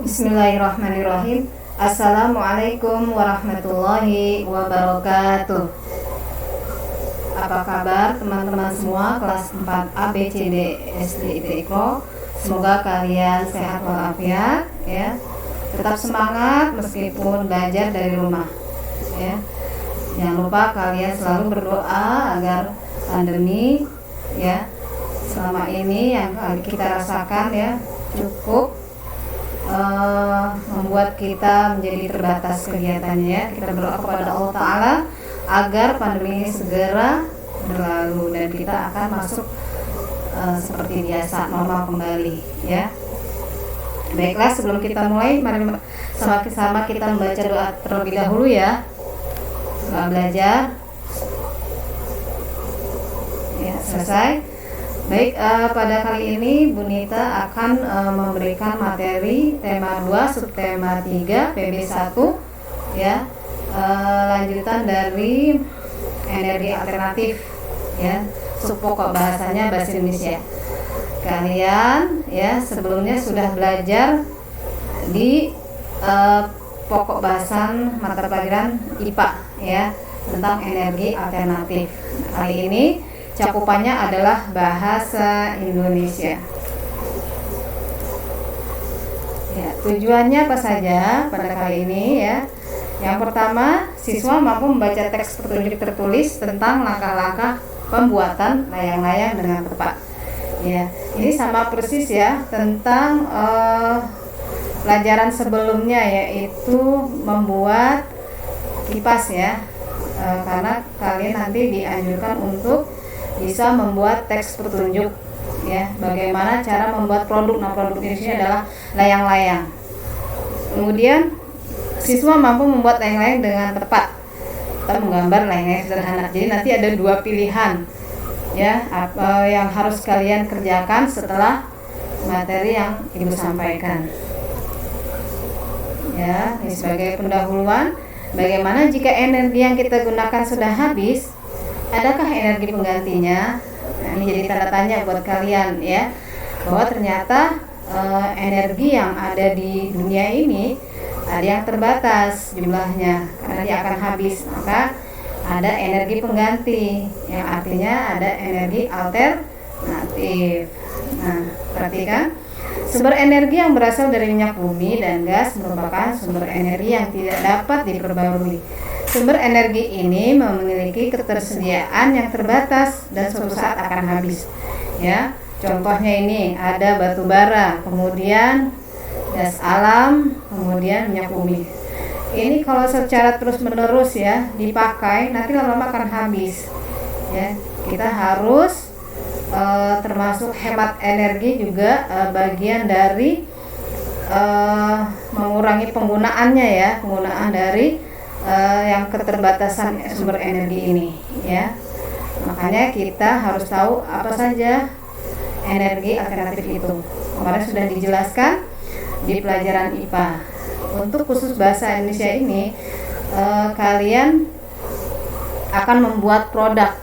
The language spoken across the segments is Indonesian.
Bismillahirrahmanirrahim. Assalamualaikum warahmatullahi wabarakatuh. Apa kabar teman-teman semua kelas 4 A, B, C, D, SD, IT, IKRO? Semoga kalian sehat walafiat ya. Tetap semangat meskipun belajar dari rumah ya. Jangan lupa kalian selalu berdoa agar pandemi ya selama ini yang kita rasakan ya cukup membuat kita menjadi terbatas kegiatannya. Kita berdoa kepada Allah Ta'ala agar pandemi ini segera berlalu dan kita akan masuk seperti biasa, normal kembali ya. Baiklah, sebelum kita mulai, mari sama-sama kita membaca doa terlebih dahulu ya. Doa belajar ya, selesai. Baik, pada kali ini Bu Nita akan memberikan materi tema 2, subtema 3, PB1 ya, lanjutan dari energi alternatif ya, subpokok bahasanya bahasa Indonesia. Kalian ya sebelumnya sudah belajar di pokok bahasan mata pelajaran IPA ya tentang energi alternatif. Kali ini cakupannya adalah bahasa Indonesia. Ya, tujuannya apa saja pada kali ini ya? Yang pertama, siswa mampu membaca teks petunjuk tertulis tentang langkah-langkah pembuatan layang-layang dengan tepat. Ya, ini sama persis ya tentang pelajaran sebelumnya, yaitu membuat kipas ya. Karena kalian nanti dianjurkan untuk bisa membuat teks petunjuk ya, bagaimana cara membuat produk. Nah, produk di sini adalah layang-layang. Kemudian siswa mampu membuat layang-layang dengan tepat atau menggambar layang-layang sederhana. Jadi nanti ada dua pilihan ya, apa yang harus kalian kerjakan setelah materi yang Ibu sampaikan. Ya, ini sebagai pendahuluan, bagaimana jika energi yang kita gunakan sudah habis? Adakah energi penggantinya? Nah, ini jadi tanda tanya buat kalian ya, bahwa ternyata energi yang ada di dunia ini ada yang terbatas jumlahnya karena dia akan habis. Maka ada energi pengganti yang artinya ada energi alternatif. Nah, perhatikan, sumber energi yang berasal dari minyak bumi dan gas merupakan sumber energi yang tidak dapat diperbarui. Sumber energi ini memiliki ketersediaan yang terbatas dan suatu saat akan habis. Ya, contohnya ini ada batu bara, kemudian gas alam, kemudian minyak bumi. Ini kalau secara terus-menerus ya dipakai, nanti lama-lama akan habis. Ya, kita harus termasuk hemat energi juga bagian dari mengurangi penggunaannya ya, penggunaan dari yang keterbatasan sumber energi ini ya. Makanya kita harus tahu apa saja energi alternatif itu. Kemarin sudah dijelaskan di pelajaran IPA. Untuk khusus bahasa Indonesia ini kalian akan membuat produk.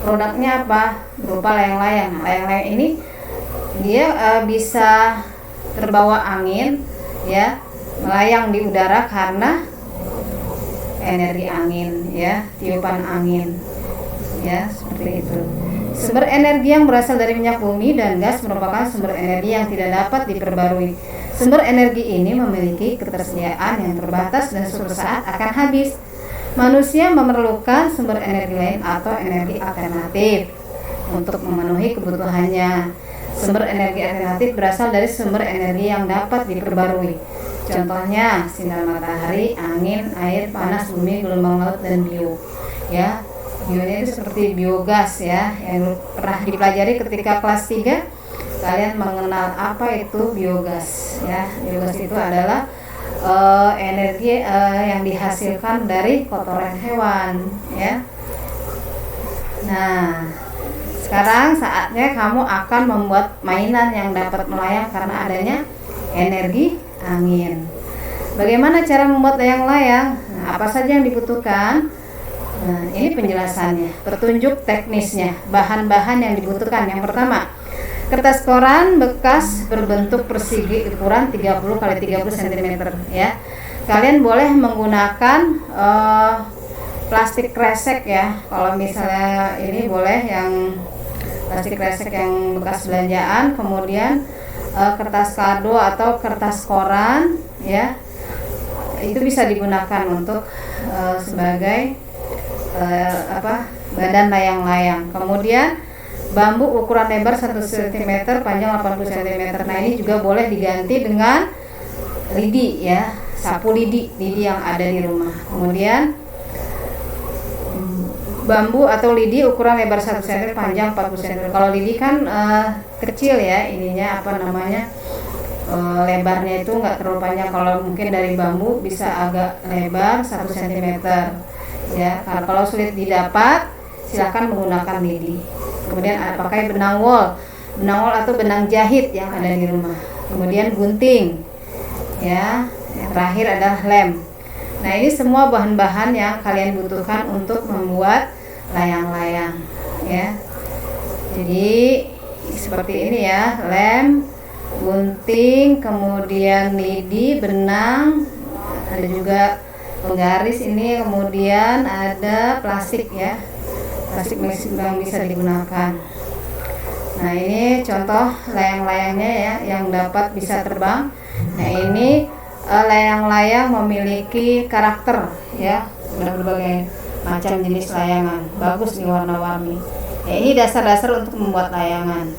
Produknya apa? Berupa layang-layang. Layang-layang ini dia bisa terbawa angin ya, melayang di udara karena energi angin ya, tiupan angin ya, seperti itu. Sumber energi yang berasal dari minyak bumi dan gas merupakan sumber energi yang tidak dapat diperbarui. Sumber energi ini memiliki ketersediaan yang terbatas dan suatu saat akan habis. Manusia memerlukan sumber energi lain atau energi alternatif untuk memenuhi kebutuhannya. Sumber energi alternatif berasal dari sumber energi yang dapat diperbarui. Contohnya sinar matahari, angin, air, panas, bumi, gelombang laut, dan bio. Ya, bio itu seperti biogas ya, yang pernah dipelajari ketika kelas 3. Kalian mengenal apa itu biogas ya. Biogas itu adalah energi yang dihasilkan dari kotoran hewan ya. Nah, sekarang saatnya kamu akan membuat mainan yang dapat melayang karena adanya energi angin. Bagaimana cara membuat layang-layang? Nah, apa saja yang dibutuhkan? Nah, ini penjelasannya, petunjuk teknisnya, bahan-bahan yang dibutuhkan. Yang pertama, Kertas koran bekas berbentuk persegi ukuran 30 kali 30 cm ya. Kalian boleh menggunakan plastik kresek ya. Kalau misalnya ini boleh yang plastik kresek yang bekas belanjaan, kemudian kertas kado atau kertas koran ya. Itu bisa digunakan untuk sebagai badan layang-layang. Kemudian bambu ukuran lebar 1 cm, panjang 80 cm. Nah, ini juga boleh diganti dengan lidi ya, sapu lidi yang ada di rumah. Kemudian bambu atau lidi ukuran lebar 1 cm, panjang 40 cm. Kalau lidi kan kecil ya, ininya lebarnya itu nggak terlalu panjang. Kalau mungkin dari bambu bisa agak lebar 1 cm ya. Kalau sulit didapat, silakan menggunakan lidi. Kemudian pakai benang wol atau benang jahit yang ada di rumah. Kemudian gunting ya. Yang terakhir adalah lem. Nah, ini semua bahan-bahan yang kalian butuhkan untuk membuat layang-layang ya. Jadi seperti ini ya, lem, gunting, kemudian lidi, benang, ada juga penggaris ini, kemudian ada plastik ya, plastik yang bisa digunakan. Nah, ini contoh layang-layangnya ya, yang dapat bisa terbang. Nah, ini layang-layang memiliki karakter ya, berbagai macam jenis layangan, bagus nih warna-warni ya. Ini dasar-dasar untuk membuat layangan.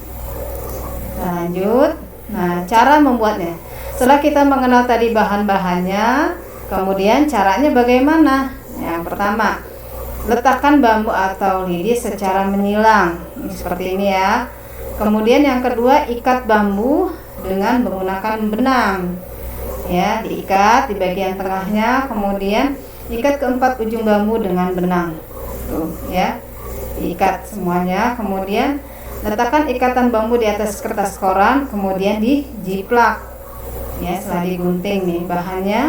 Lanjut. Nah, cara membuatnya, setelah kita mengenal tadi bahan-bahannya, kemudian caranya bagaimana? Yang pertama, letakkan bambu atau lidi secara menyilang seperti ini ya. Kemudian yang kedua, ikat bambu dengan menggunakan benang ya, diikat di bagian tengahnya, kemudian ikat keempat ujung bambu dengan benang tuh ya, diikat semuanya. Kemudian letakkan ikatan bambu di atas kertas koran, kemudian dijiplak ya, setelah digunting nih bahannya.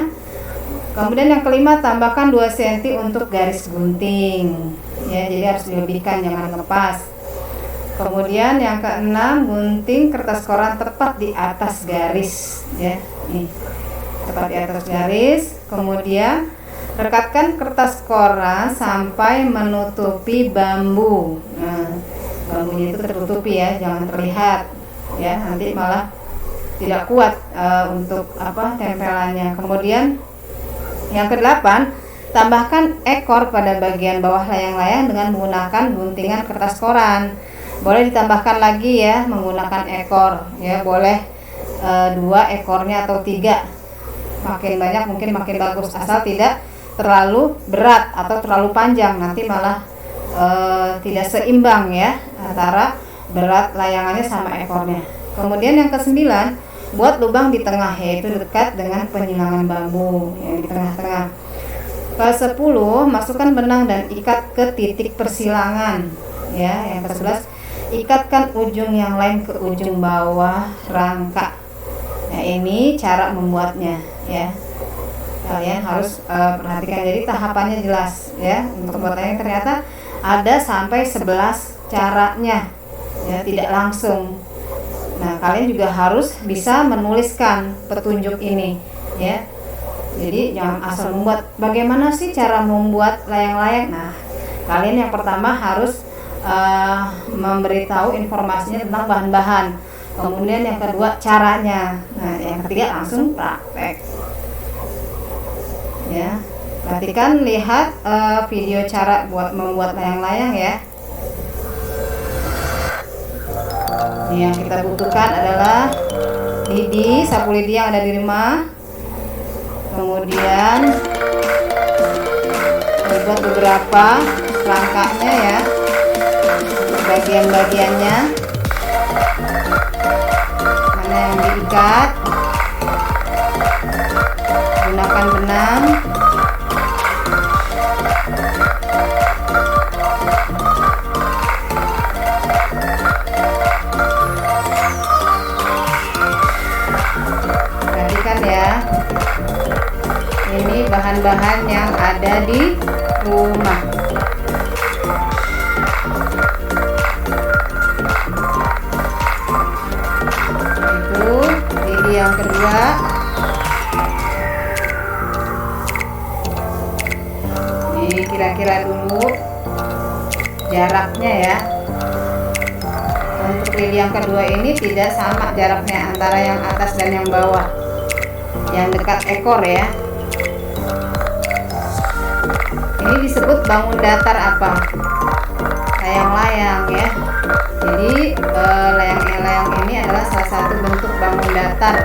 Kemudian yang kelima, tambahkan 2 cm untuk garis gunting ya, jadi harus dilebihkan, jangan lepas. Kemudian yang keenam, gunting kertas koran tepat di atas garis ya, nih tepat di atas garis. Kemudian rekatkan kertas koran sampai menutupi bambu. Nah, bambunya itu tertutupi ya, jangan terlihat ya, nanti malah tidak kuat untuk tempelannya. Kemudian yang kedelapan, tambahkan ekor pada bagian bawah layang-layang dengan menggunakan guntingan kertas koran. Boleh ditambahkan lagi ya menggunakan ekor ya, boleh 2 ekornya atau 3, makin banyak mungkin makin bagus, asal tidak terlalu berat atau terlalu panjang, nanti malah tidak seimbang ya antara berat layangannya sama ekornya. Kemudian yang kesembilan, buat lubang di tengah, yaitu dekat dengan penyilangan bambu yang di tengah-tengah. Ke-10, masukkan benang dan ikat ke titik persilangan ya. Yang ke-11, ikatkan ujung yang lain ke ujung bawah rangka. Nah, ini cara membuatnya ya, kalian harus perhatikan. Jadi tahapannya jelas ya. Untuk membuatnya ternyata ada sampai 11 caranya ya, tidak langsung. Nah, kalian juga harus bisa menuliskan petunjuk ini ya. Jadi jangan asal membuat. Bagaimana sih cara membuat layang-layang? Nah, kalian yang pertama harus memberitahu informasinya tentang bahan-bahan. Kemudian yang kedua, caranya. Nah, yang ketiga langsung praktek ya. Perhatikan, lihat video cara membuat layang-layang ya. Yang kita butuhkan adalah lidi, sapu lidi yang ada di rumah. Kemudian dibuat beberapa rangkanya ya, bagian-bagiannya mana yang diikat, gunakan benang. Ya, ini bahan-bahan yang ada di rumah. yang kedua. Ini kira-kira dulu jaraknya ya. Untuk lidi yang kedua ini tidak sama jaraknya antara yang atas dan yang bawah, yang dekat ekor ya. Ini disebut bangun datar apa? Layang-layang ya. Jadi layang-layang ini adalah salah satu bentuk bangun datar.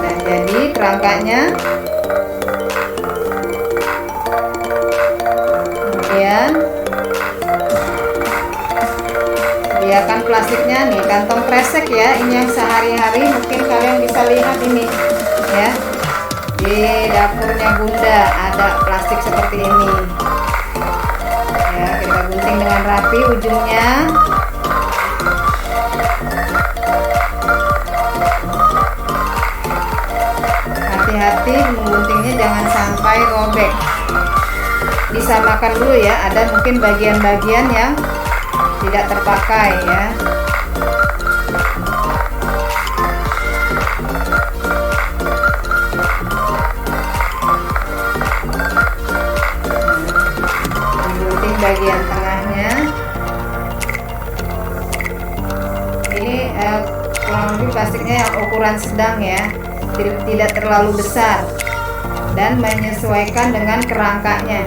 Dan jadi kerangkanya. Kemudian sediakan plastiknya nih, kantong kresek ya. Ini yang sehari-hari mungkin kalian bisa lihat ini ya. Di dapurnya Bunda ada plastik seperti ini. Ya, kita gunting dengan rapi ujungnya. Hati-hati mengguntingnya, jangan sampai robek. Disamakan dulu ya, ada mungkin bagian-bagian yang tidak terpakai ya. Gunting bagian tengahnya. Ini kurang lebih plastiknya yang ukuran sedang ya, tidak terlalu besar, dan menyesuaikan dengan kerangkanya.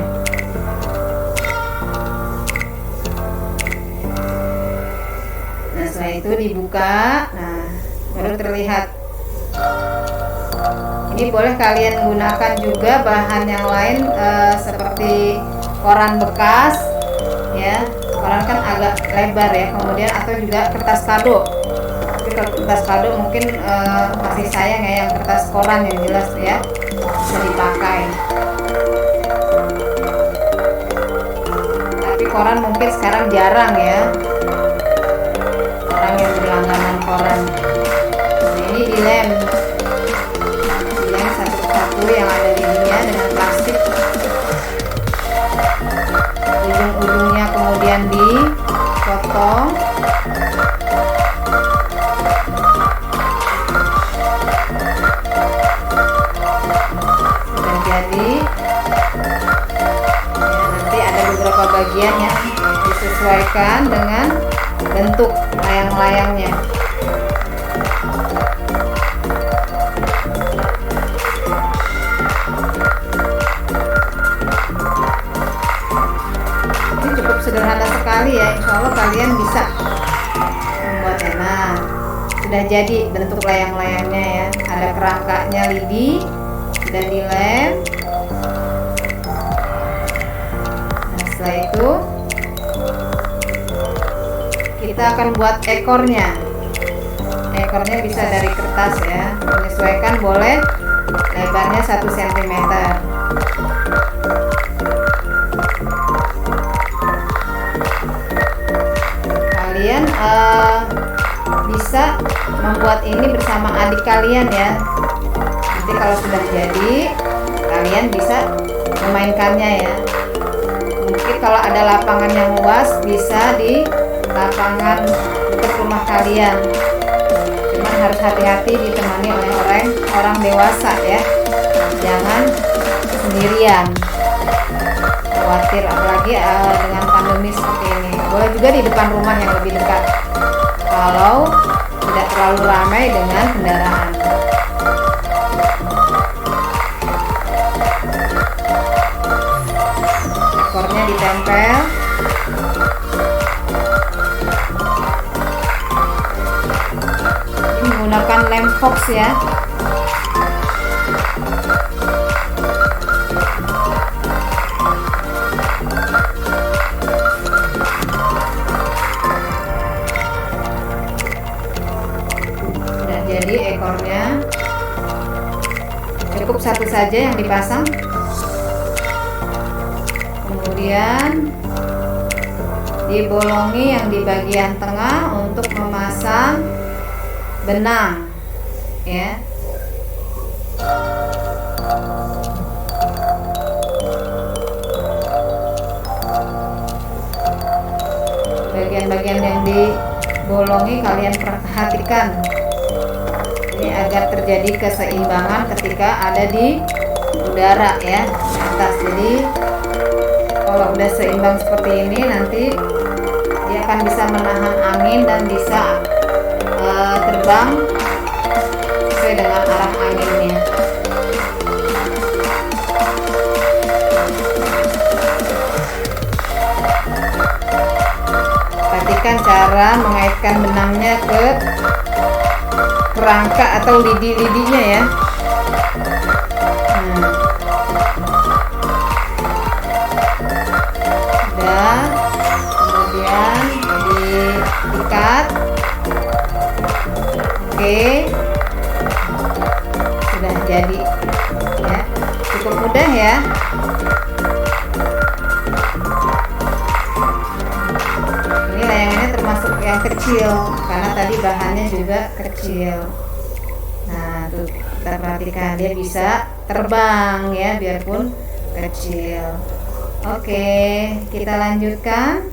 Nah, setelah itu dibuka, nah baru terlihat. Ini boleh kalian gunakan juga bahan yang lain seperti koran bekas ya. Koran kan agak lebar ya, kemudian atau juga kertas kado. Tapi kalau kertas kado mungkin masih sayang ya, yang kertas koran yang jelas ya bisa dipakai. Tapi koran mungkin sekarang jarang ya, orang yang berlangganan koran. Nah, ini dilem satu persatu yang ada lidinya dengan plastik. Ujung-ujungnya kemudian dipotong. Sudah jadi ya, nanti ada beberapa bagian yang disesuaikan dengan bentuk layang-layangnya. Ini cukup sederhana sekali ya, insya Allah kalian bisa membuatnya. Nah, sudah jadi bentuk layang-layangnya ya, ada kerangkanya lidi, sudah dilem. Nah, setelah itu kita akan buat ekornya. Ekornya bisa dari kertas ya, menyesuaikan boleh lebarnya 1 cm. Kalian bisa membuat ini bersama adik kalian ya. Nanti kalau sudah jadi, kalian bisa memainkannya ya. Mungkin kalau ada lapangan yang luas, bisa di lapangan dekat rumah kalian. Cuman harus hati-hati ditemani oleh orang dewasa ya. Jangan sendirian. Khawatir apalagi dengan pandemi seperti ini. Boleh juga di depan rumah yang lebih dekat. Kalau tidak terlalu ramai dengan kendaraan. Ekornya ditempel. Menggunakan lem fox ya. Sudah jadi ekornya. Cukup satu saja yang dipasang. Kemudian dibolongi yang di bagian tengah untuk memasang benang ya. bagian-bagian yang dibolongi kalian perhatikan ini agar terjadi keseimbangan ketika ada di udara ya di atas. Jadi kalau udah seimbang seperti ini nanti dia akan bisa menahan angin dan bisa terbang sesuai dengan arah anginnya. Perhatikan cara mengaitkan benangnya ke kerangka atau lidi-lidinya ya. Udah, kemudian diikat. Oke, sudah jadi ya, cukup mudah ya. Ini layangannya termasuk yang kecil karena tadi bahannya juga kecil. Nah tuh kita perhatikan dia bisa terbang ya biarpun kecil. Oke, kita lanjutkan.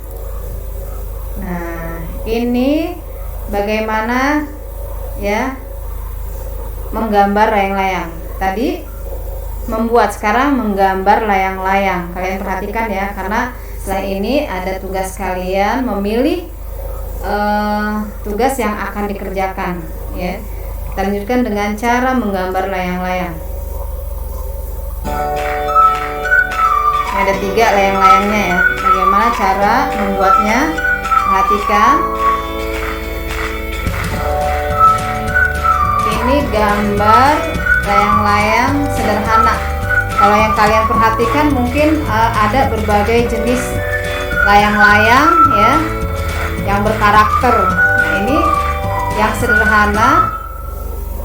Nah ini bagaimana ya menggambar layang-layang. Tadi membuat, sekarang menggambar layang-layang. Kalian perhatikan ya, karena setelah ini ada tugas kalian memilih tugas yang akan dikerjakan ya. Kita lanjutkan dengan cara menggambar layang-layang. Ada 3 layang-layangnya ya. Bagaimana cara membuatnya? Perhatikan. Ini gambar layang-layang sederhana. Kalau yang kalian perhatikan mungkin ada berbagai jenis layang-layang ya yang berkarakter. Nah ini yang sederhana,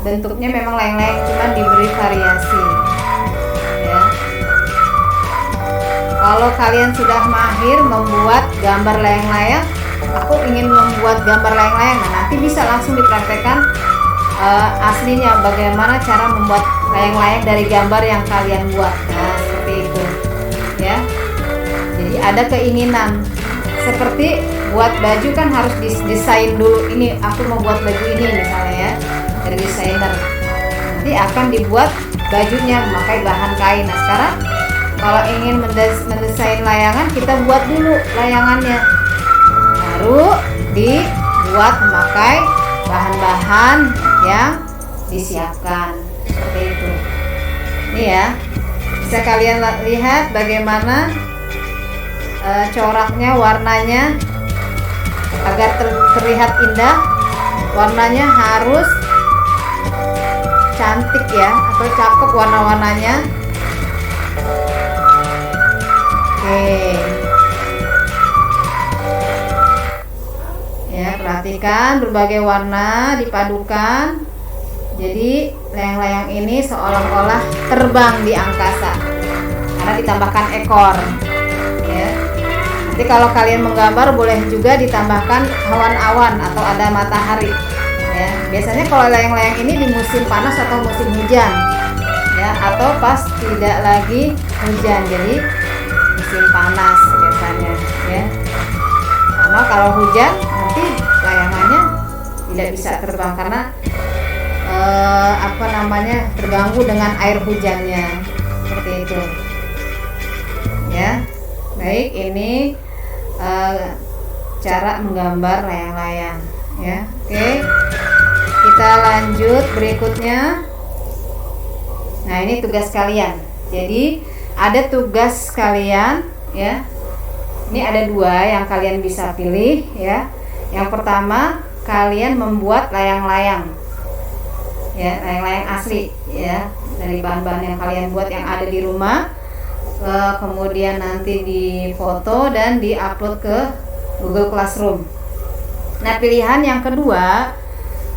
bentuknya memang layang-layang cuman diberi variasi ya. Kalau kalian sudah mahir membuat gambar layang-layang, aku ingin membuat gambar layang-layang, nah nanti bisa langsung dipraktekkan aslinya bagaimana cara membuat layang-layang dari gambar yang kalian buat. Nah seperti itu ya. Jadi ada keinginan seperti buat baju kan harus desain dulu, ini aku mau buat baju ini misalnya ya, dari desainer nanti akan dibuat bajunya memakai bahan kain. Nah sekarang kalau ingin mendesain layangan, kita buat dulu layangannya baru dibuat memakai bahan-bahan yang disiapkan seperti itu. Ini ya, bisa kalian lihat bagaimana coraknya, warnanya agar terlihat indah. Warnanya harus cantik ya, atau cakep warna-warnanya. Oke ya, perhatikan berbagai warna dipadukan, jadi layang-layang ini seolah-olah terbang di angkasa karena ditambahkan ekor ya. Nanti kalau kalian menggambar boleh juga ditambahkan awan-awan atau ada matahari ya. Biasanya kalau layang-layang ini di musim panas atau musim hujan ya, atau pas tidak lagi hujan, jadi musim panas biasanya ya. Karena kalau hujan nanti layangannya tidak bisa terbang karena terganggu dengan air hujannya, seperti itu ya. Baik, ini cara menggambar layang-layang ya. Oke, kita lanjut berikutnya. Nah ini tugas kalian, jadi ada tugas kalian ya. Ini ada 2 yang kalian bisa pilih ya. Yang pertama, kalian membuat layang-layang ya, layang-layang asli ya, dari bahan-bahan yang kalian buat yang ada di rumah. Kemudian nanti difoto dan diupload ke Google Classroom. Nah pilihan yang kedua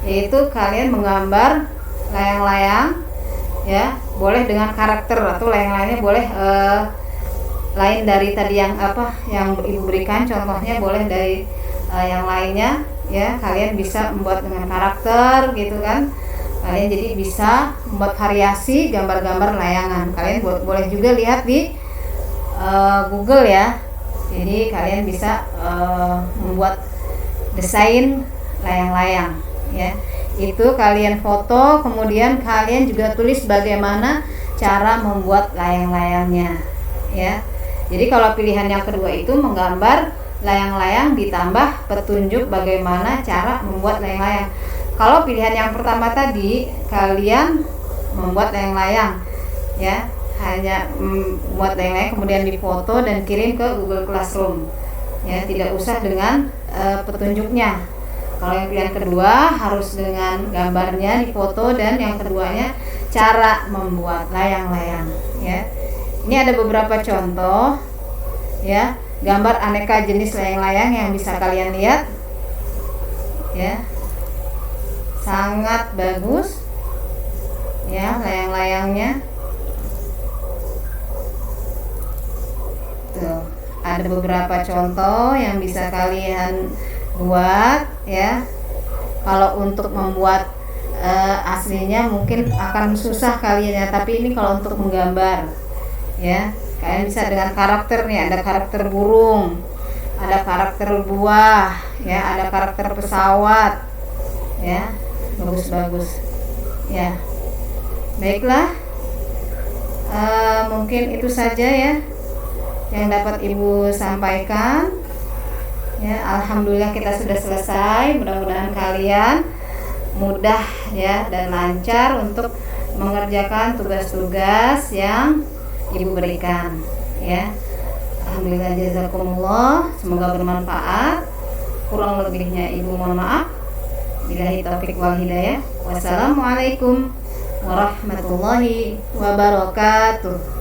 yaitu kalian menggambar layang-layang ya, boleh dengan karakter atau layang-layangnya boleh lain dari tadi yang ibu berikan contohnya, boleh dari yang lainnya ya. Kalian bisa membuat dengan karakter gitu kan, kalian jadi bisa membuat variasi gambar-gambar layangan. Kalian boleh juga lihat di Google ya, Jadi kalian bisa membuat desain layang-layang ya. Itu kalian foto, kemudian kalian juga tulis bagaimana cara membuat layang-layangnya ya. Jadi kalau pilihan yang kedua itu menggambar layang-layang ditambah petunjuk bagaimana cara membuat layang-layang. Kalau pilihan yang pertama tadi kalian membuat layang-layang ya, hanya membuat layang-layang kemudian difoto dan kirim ke Google Classroom ya, tidak usah dengan petunjuknya. Kalau yang pilihan kedua harus dengan gambarnya difoto dan yang keduanya cara membuat layang-layang ya. Ini ada beberapa contoh ya, gambar aneka jenis layang-layang yang bisa kalian lihat ya. Sangat bagus ya layang-layangnya. Tuh, ada beberapa contoh yang bisa kalian buat ya. Kalau untuk membuat aslinya mungkin akan susah kalian ya, tapi ini kalau untuk menggambar ya, kalian bisa dengan karakter nih, ada karakter burung, ada karakter buah ya, ada karakter pesawat ya, bagus-bagus ya. Baiklah, mungkin itu saja ya yang dapat Ibu sampaikan ya. Alhamdulillah kita sudah selesai. Mudah-mudahan kalian mudah ya dan lancar untuk mengerjakan tugas-tugas yang Ibu berikan ya. Alhamdulillah, jazakumullah, semoga bermanfaat. Kurang lebihnya Ibu mohon maaf. Billahi taufiq wal hidayah. Wassalamualaikum warahmatullahi wabarakatuh.